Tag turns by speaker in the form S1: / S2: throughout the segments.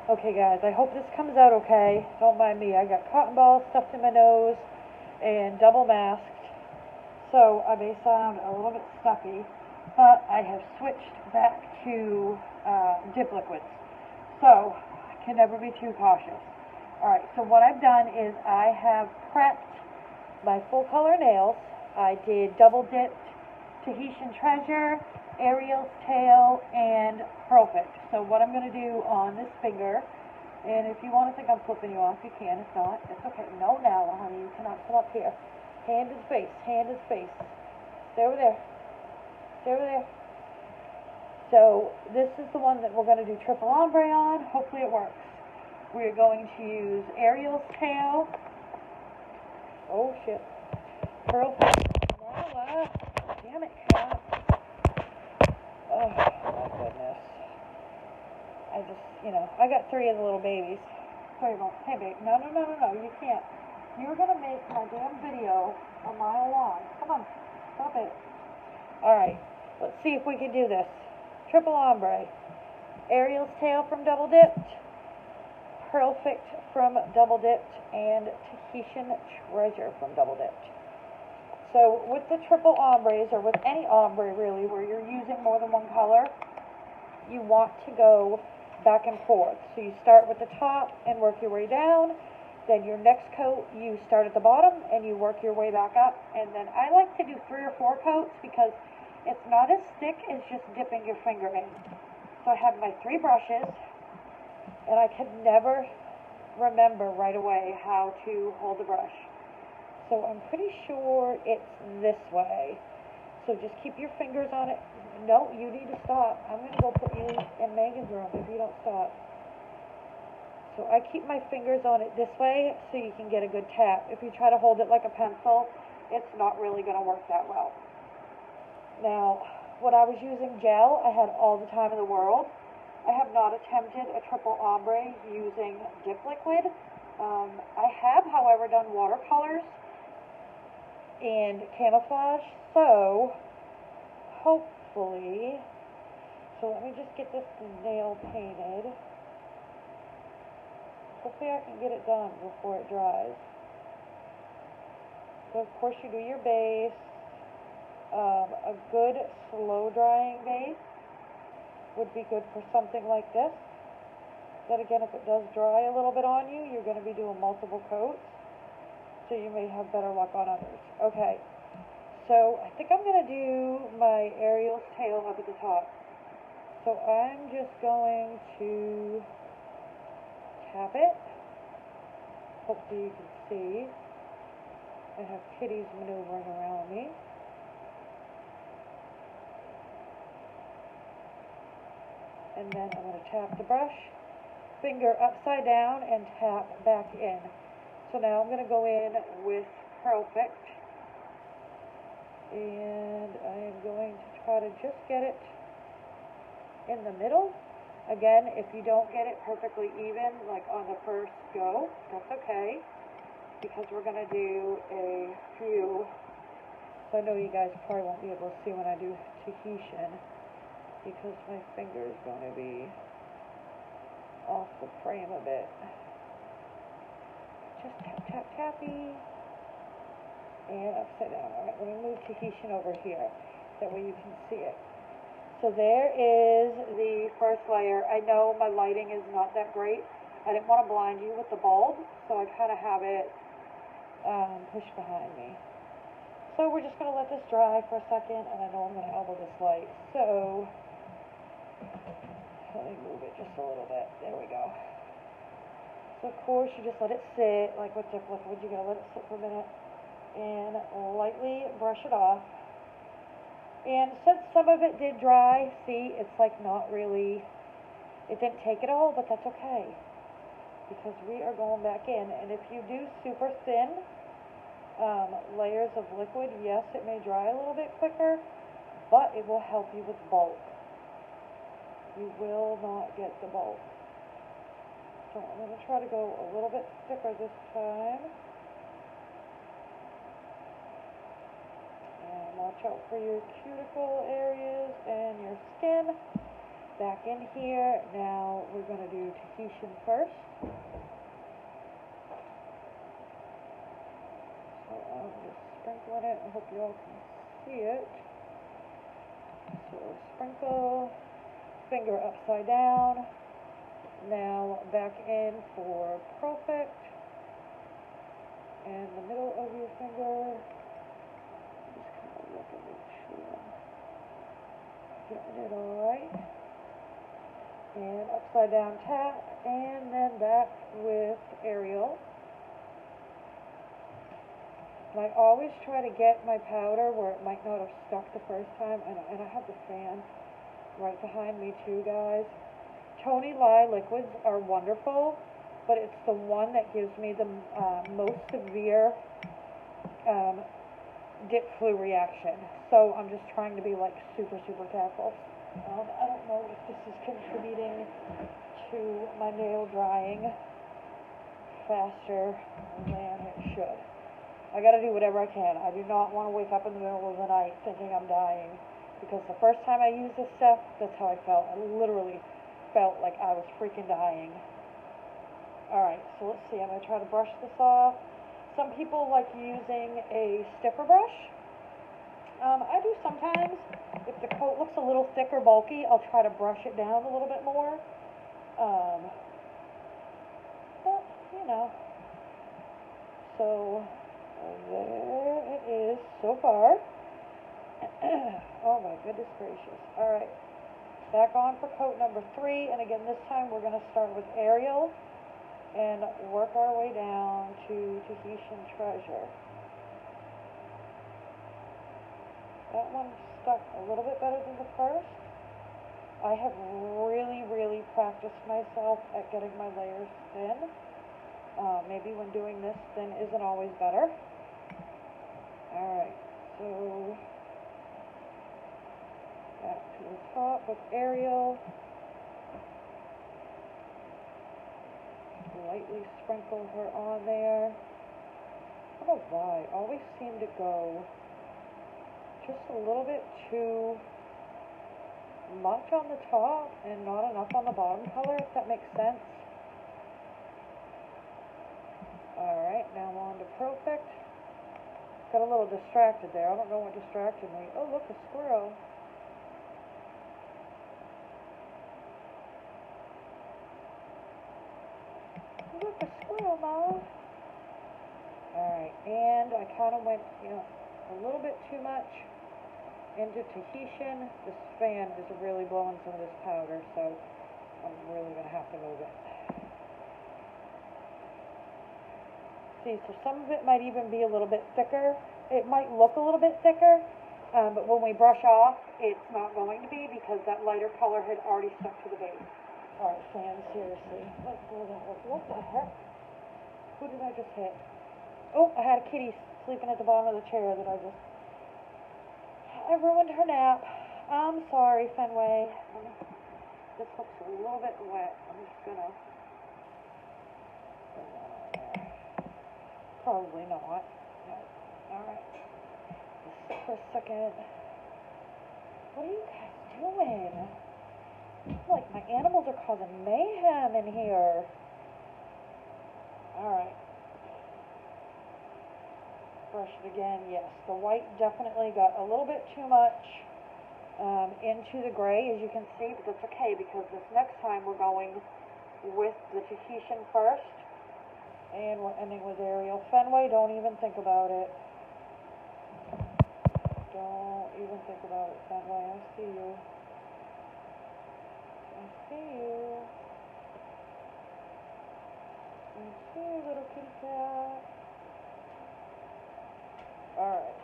S1: Okay, guys, I hope this comes out okay. Don't mind me. I got cotton balls stuffed in my nose and double masked, so I may sound a little bit stuffy, but I have switched back to dip liquids. So, I can never be too cautious. Alright, so what I've done is I have prepped my full color nails. I did double dipped Tahitian Treasure, Ariel's Tail, and Perfect. So what I'm going to do on this finger, and if you want to think I'm flipping you off, you can. If not, it's okay. No, now, honey, you cannot come up here. Hand is face, hand is face. Stay over there. Stay over there. So this is the one that we're going to do triple ombre on. Hopefully it works. We're going to use Ariel's Tail. Oh, shit. Perfect. Nala. Damn it, cat. Oh, my goodness. I got 3 of the little babies. So you're going, hey, babe, no, you can't. You're going to make my damn video a mile long. Come on, stop it. Alright, let's see if we can do this. Triple ombre. Ariel's Tail from Double Dipped. Perfect from Double Dipped. And Tahitian Treasure from Double Dipped. So with the triple ombres, or with any ombre really, where you're using more than one color, you want to go back and forth. So you start with the top and work your way down. Then your next coat, you start at the bottom and you work your way back up. And then I like to do 3 or 4 coats because it's not as thick as just dipping your finger in. So I have my 3 brushes, and I could never remember right away how to hold the brush. So I'm pretty sure it's this way. So just keep your fingers on it. No, you need to stop. I'm going to go put you in Megan's room if you don't stop. So I keep my fingers on it this way so you can get a good tap. If you try to hold it like a pencil, it's not really going to work that well. Now, when I was using gel, I had all the time in the world. I have not attempted a triple ombre using dip liquid. I have, however, done watercolors and camouflage, so hopefully, so let me just get this nail painted. Hopefully I can get it done before it dries. So of course you do your base. A good slow drying base would be good for something like this. Then again, if it does dry a little bit on you, you're going to be doing multiple coats, so you may have better luck on others. Okay, so I think I'm going to do my Ariel's Tail up at the top. So I'm just going to tap it. Hopefully you can see. I have kitties maneuvering around me. And then I'm going to tap the brush, finger upside down, and tap back in. So now I'm going to go in with Perfect, and I am going to try to just get it in the middle. Again, if you don't get it perfectly even, like on the first go, that's okay, because we're going to do a few. So I know you guys probably won't be able to see when I do Tahitian, because my finger is going to be off the frame a bit. Just tap, tap, tappy. And upside down. Alright, let me move Tahitian over here. That way you can see it. So there is the first layer. I know my lighting is not that great. I didn't want to blind you with the bulb, so I kind of have it pushed behind me. So we're just going to let this dry for a second, and I know I'm going to elbow this light. So let me move it just a little bit. There we go. So of course you just let it sit, like with dip liquid, you gotta let it sit for a minute and lightly brush it off. And since some of it did dry, see, it's like not really, it didn't take it all, but that's okay, because we are going back in. And if you do super thin layers of liquid, yes, it may dry a little bit quicker, but it will help you with bulk. You will not get the bulk. So I'm going to try to go a little bit thicker this time. And watch out for your cuticle areas and your skin. Back in here. Now we're going to do Tahitian first. So I'm just sprinkling it. I hope you all can see it. So sprinkle, finger upside down. Now back in for perfect. And the middle of your finger. Just kind of look at make sure I'm getting it all right. And upside down tap, and then back with Ariel. And I always try to get my powder where it might not have stuck the first time, and I have the fan right behind me too, guys. Tony Lye liquids are wonderful, but it's the one that gives me the most severe dip flu reaction. So I'm just trying to be like super, super careful. I don't know if this is contributing to my nail drying faster than it should. I gotta do whatever I can. I do not want to wake up in the middle of the night thinking I'm dying, because the first time I used this stuff, that's how I felt. I literally felt like I was freaking dying. Alright, so let's see. I'm gonna try to brush this off. Some people like using a stiffer brush. I do sometimes. If the coat looks a little thick or bulky, I'll try to brush it down a little bit more. But, you know. So, there it is so far. Oh my goodness gracious. Alright. Back on for coat number 3. And again, this time we're going to start with Ariel and work our way down to Tahitian Treasure. That one stuck a little bit better than the first. I have really, really practiced myself at getting my layers thin. Maybe when doing this thin isn't always better. Alright, so back to the top with Ariel. Lightly sprinkle her on there. I don't know why. I always seem to go just a little bit too much on the top and not enough on the bottom color, if that makes sense. Alright, now I'm on to Perfect. Got a little distracted there. I don't know what distracted me. Oh, look, a squirrel. Look, a squirrel, Mom. Alright, and I kind of went, a little bit too much into Tahitian. This fan is really blowing some of this powder, so I'm really going to have to move it. See, so some of it might even be a little bit thicker. It might look a little bit thicker, but when we brush off, it's not going to be, because that lighter color had already stuck to the base. Alright, fan, seriously. Let's go that way. What the heck? Who did I just hit? Oh, I had a kitty sleeping at the bottom of the chair that I ruined her nap. I'm sorry, Fenway. This looks a little bit wet. I'm just gonna put that on there. Probably not. No. Alright. Just sit for a second. What are you guys doing? I feel like my animals are causing mayhem in here. Alright. Brush it again. Yes, the white definitely got a little bit too much into the gray, as you can see, but that's okay, because this next time we're going with the Tahitian first, and we're ending with Ariel. Fenway, don't even think about it. Don't even think about it, Fenway. I see you. I see you. I see you, little kitty cat. Alright.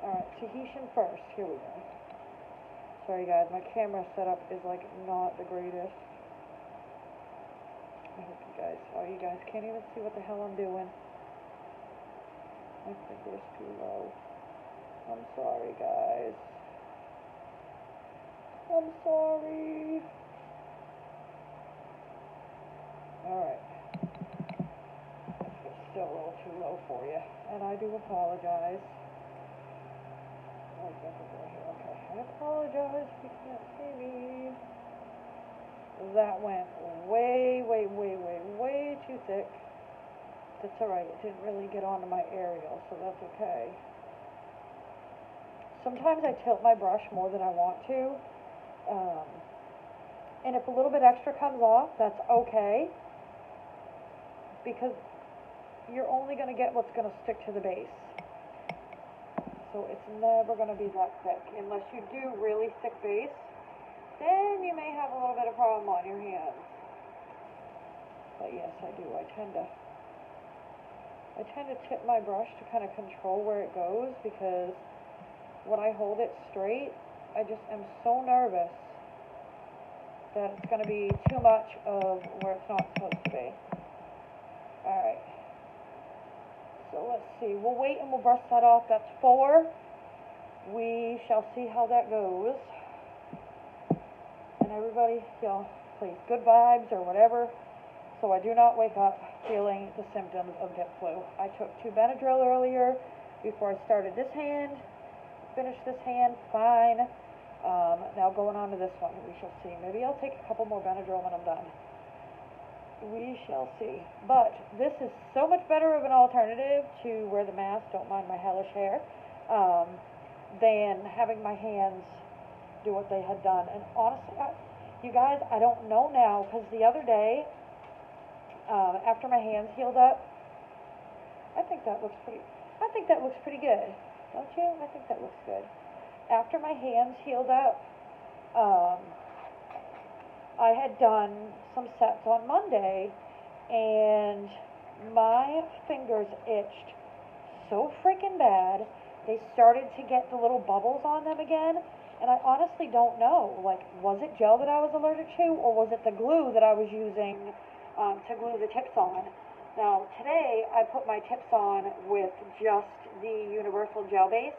S1: Alright, Tahitian first. Here we go. Sorry guys, my camera setup is like not the greatest. I hope you guys can't even see what the hell I'm doing. My finger's too low. I'm sorry guys. I'm sorry. Alright. It's still a little too low for you, and I do apologize. Oh, here. Okay. I apologize if you can't see me. That went way, way, way, way, way too thick. That's alright, it didn't really get onto my aerial, so that's okay. Sometimes I tilt my brush more than I want to. And if a little bit extra comes off, that's okay. Because you're only going to get what's going to stick to the base. So it's never going to be that thick. Unless you do really thick base, then you may have a little bit of problem on your hands. But yes, I do. I tend to tip my brush to kind of control where it goes, because when I hold it straight, I just am so nervous that it's going to be too much of where it's not supposed to be. Alright. So let's see. We'll wait and we'll brush that off. That's 4. We shall see how that goes. And everybody, please, good vibes or whatever, so I do not wake up feeling the symptoms of dip flu. I took 2 Benadryl earlier before I started this hand. Finished this hand, fine. Now going on to this one, we shall see. Maybe I'll take a couple more Benadryl when I'm done. We shall see. But this is so much better of an alternative to wear the mask, don't mind my hellish hair, than having my hands do what they had done. And honestly, you guys, I don't know now, because the other day, after my hands healed up, I think that looks pretty good. Don't you? I think that looks good. After my hands healed up, I had done some sets on Monday, and my fingers itched so freaking bad. They started to get the little bubbles on them again, and I honestly don't know. Like, was it gel that I was allergic to, or was it the glue that I was using to glue the tips on? Now, today, I put my tips on with just the universal gel base,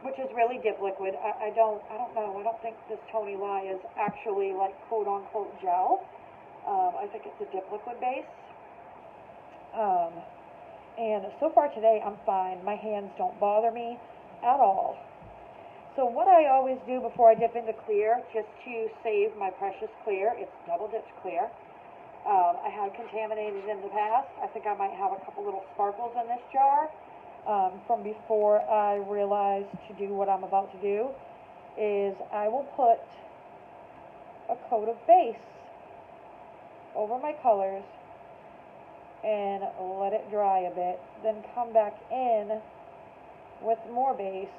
S1: which is really dip liquid. I don't know. I don't think this Tony Lye is actually, like, quote-unquote gel. I think it's a dip liquid base. And so far today, I'm fine. My hands don't bother me at all. So what I always do before I dip into clear, just to save my precious clear, it's double dipped clear. I have contaminated in the past. I think I might have a couple little sparkles in this jar from before I realized to do what I'm about to do, is I will put a coat of base over my colors and let it dry a bit, then come back in with more base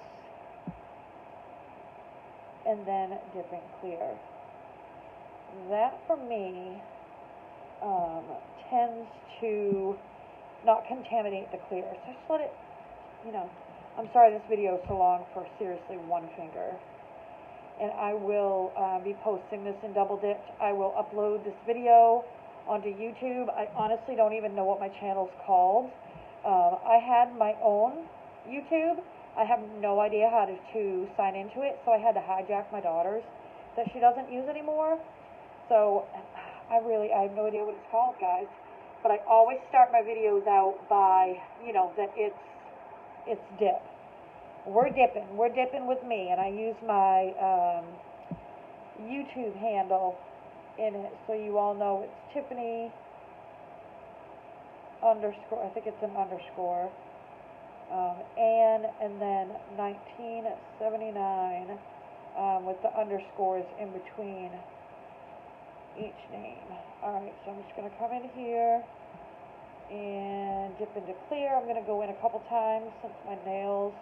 S1: and then dipping clear. That for me tends to not contaminate the clear. So just let it, I'm sorry this video is so long for seriously one finger. And I will be posting this in double dipped. I will upload this video onto YouTube. I honestly don't even know what my channel's called. I had my own YouTube. I have no idea how to sign into it, so I had to hijack my daughter's that she doesn't use anymore. So I have no idea what it's called, guys. But I always start my videos out by, that it's dip. We're dipping with me, and I use my YouTube handle in it, so you all know it's Tiffany underscore, I think it's an underscore, and then 1979 with the underscores in between each name. Alright, so I'm just going to come in here and dip into clear. I'm going to go in a couple times since my nails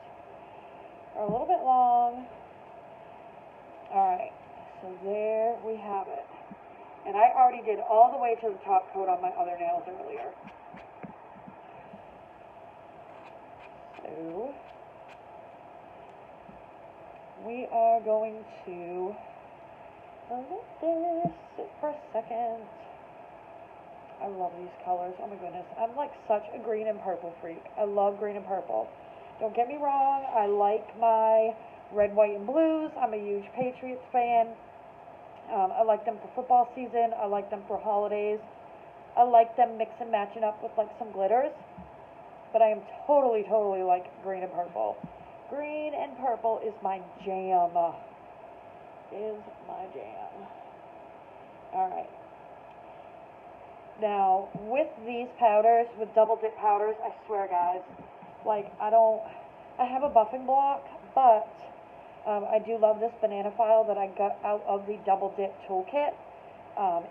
S1: are a little bit long. Alright, so there we have it. And I already did all the way to the top coat on my other nails earlier. So we are going to let this sit for a second. I love these colors. Oh my goodness. I'm like such a green and purple freak. I love green and purple. Don't get me wrong. I like my red, white, and blues. I'm a huge Patriots fan. I like them for football season. I like them for holidays. I like them mix and matching up with like some glitters. But I am totally like green and purple. Green and purple is my jam. Is my jam. Alright. Now, with these powders, with double dip powders, I swear guys, like I have a buffing block, but I do love this banana file that I got out of the double dip toolkit.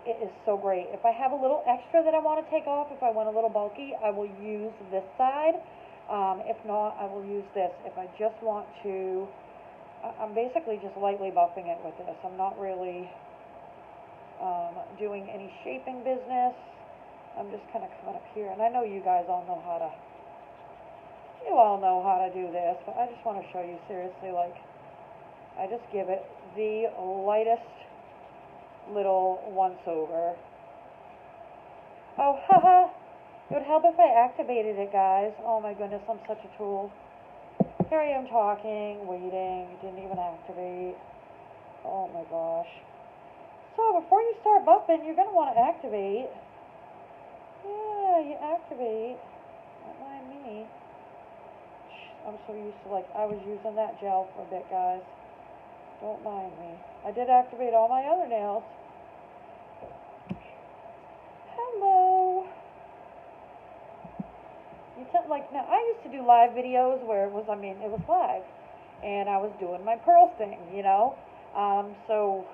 S1: It is so great. If I have a little extra that I want to take off, if I want a little bulky, I will use this side. If not, I will use this. If I just want to, I'm basically just lightly buffing it with this. I'm not really doing any shaping business. I'm just kind of coming up here, and I know you guys all know how to, you all know how to do this, but I just want to show you seriously, like, I just give it the lightest little once over. Oh, haha! It would help if I activated it, guys. Oh my goodness, I'm such a tool. Here I am talking, waiting, didn't even activate. Oh my gosh. So, before you start buffing, you're going to want to activate. Yeah, you activate. Don't mind me. I'm so used to, like, I was using that gel for a bit, guys. Don't mind me. I did activate all my other nails. Hello. Like, now, I used to do live videos where it was, I mean, it was live. And I was doing my pearl thing, you know. So,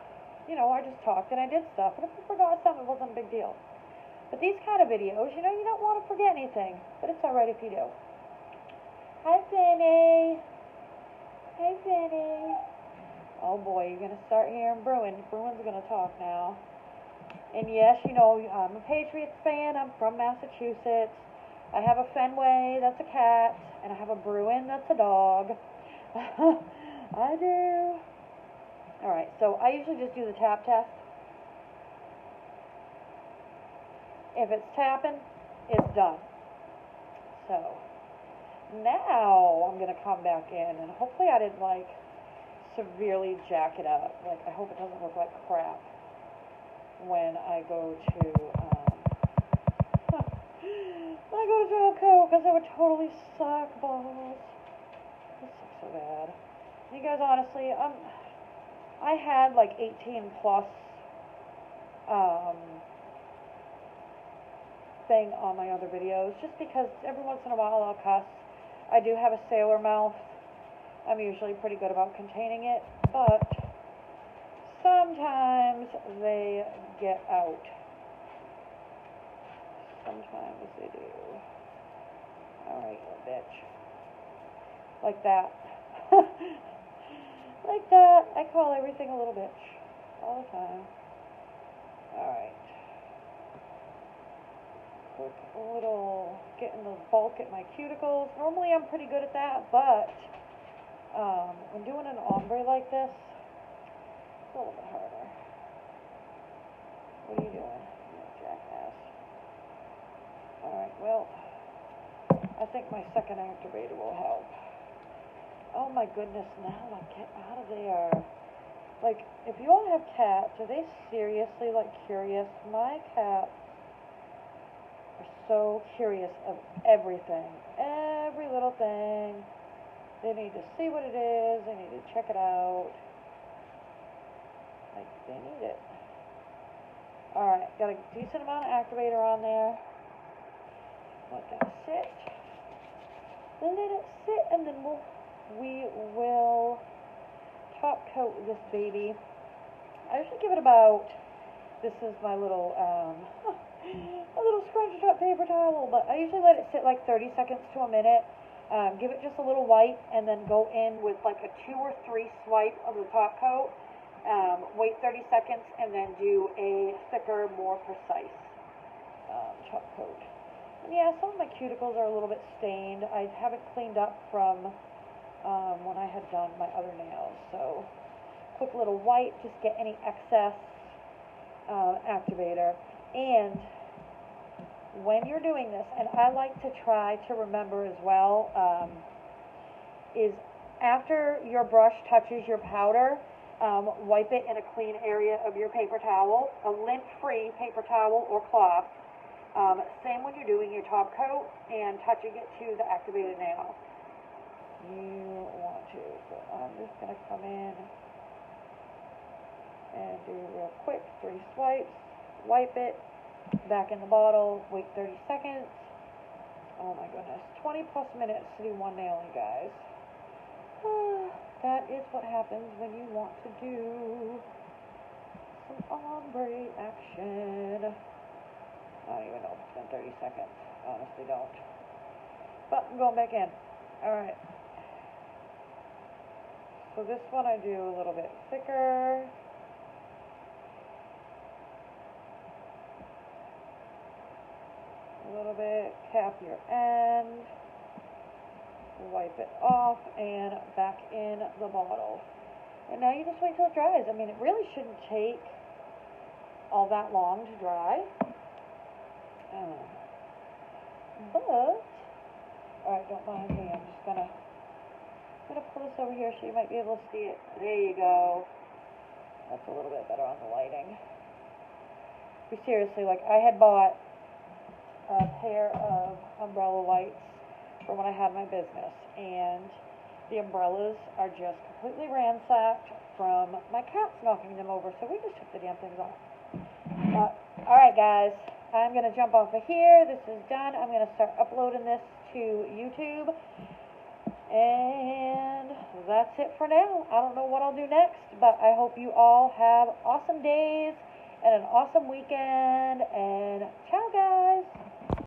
S1: you know, I just talked and I did stuff. And if I forgot something, it wasn't a big deal. But these kind of videos, you know, you don't want to forget anything. But it's alright if you do. Hi, Finny. Hey, Finny. Oh boy, you're going to start hearing Bruin. Bruin's going to talk now. And yes, you know, I'm a Patriots fan. I'm from Massachusetts. I have a Fenway, that's a cat. And I have a Bruin, that's a dog. I do. Alright, so I usually just do the tap test. If it's tapping, it's done. So, now I'm going to come back in, and hopefully I didn't, like, severely jack it up. Like, I hope it doesn't look like crap when I go to, gel coat, because it would totally suck balls. This sucks so bad. You guys, honestly, I had, like, 18 plus, thing on my other videos, just because every once in a while I'll cuss. I do have a sailor mouth. I'm usually pretty good about containing it, but sometimes they get out. Sometimes they do. Alright, little bitch. Like that. Like that. I call everything a little bitch. All the time. Alright. Quick little getting the bulk at my cuticles. Normally I'm pretty good at that, but when doing an ombre like this, it's a little bit harder. What are you doing, you jackass? Alright, well, I think my second activator will help. Oh my goodness, now, like, get out of there. Like, if you all have cats, are they seriously, like, curious? My cats are so curious of everything. Every little thing. They need to see what it is. They need to check it out. Like, they need it. Alright, got a decent amount of activator on there. Let that sit. Let it sit, and then we will top coat this baby. I usually give it about, this is my little, a little scrunched up paper towel, but I usually let it sit like 30 seconds to a minute. Give it just a little wipe, and then go in with like a 2 or 3 swipe of the top coat. Wait 30 seconds, and then do a thicker, more precise top coat. And yeah, some of my cuticles are a little bit stained. I haven't cleaned up from when I had done my other nails. So, quick little wipe, just get any excess activator. And when you're doing this, and I like to try to remember as well, is after your brush touches your powder, wipe it in a clean area of your paper towel, a lint-free paper towel or cloth. Same when you're doing your top coat and touching it to the activated nail. you want to. So I'm just going to come in and do real quick 3 swipes, wipe it, back in the bottle, wait 30 seconds. Oh my goodness, 20 plus minutes to do one nail, you guys. That is what happens when you want to do some ombre action. I don't even know if it's been 30 seconds. Honestly don't. But I'm going back in. Alright. So this one I do a little bit thicker. A little bit, cap your end, wipe it off, and back in the bottle. And now you just wait till it dries. I mean, it really shouldn't take all that long to dry. But, alright, don't mind me. I'm just gonna pull this over here so you might be able to see it. There you go. That's a little bit better on the lighting. But seriously, like, I had bought a pair of umbrella lights for when I had my business, and the umbrellas are just completely ransacked from my cats knocking them over, so we just took the damn things off. Alright guys, I'm going to jump off of here. This is done. I'm going to start uploading this to YouTube, and that's it for now. I don't know what I'll do next, but I hope you all have awesome days and an awesome weekend, and ciao guys!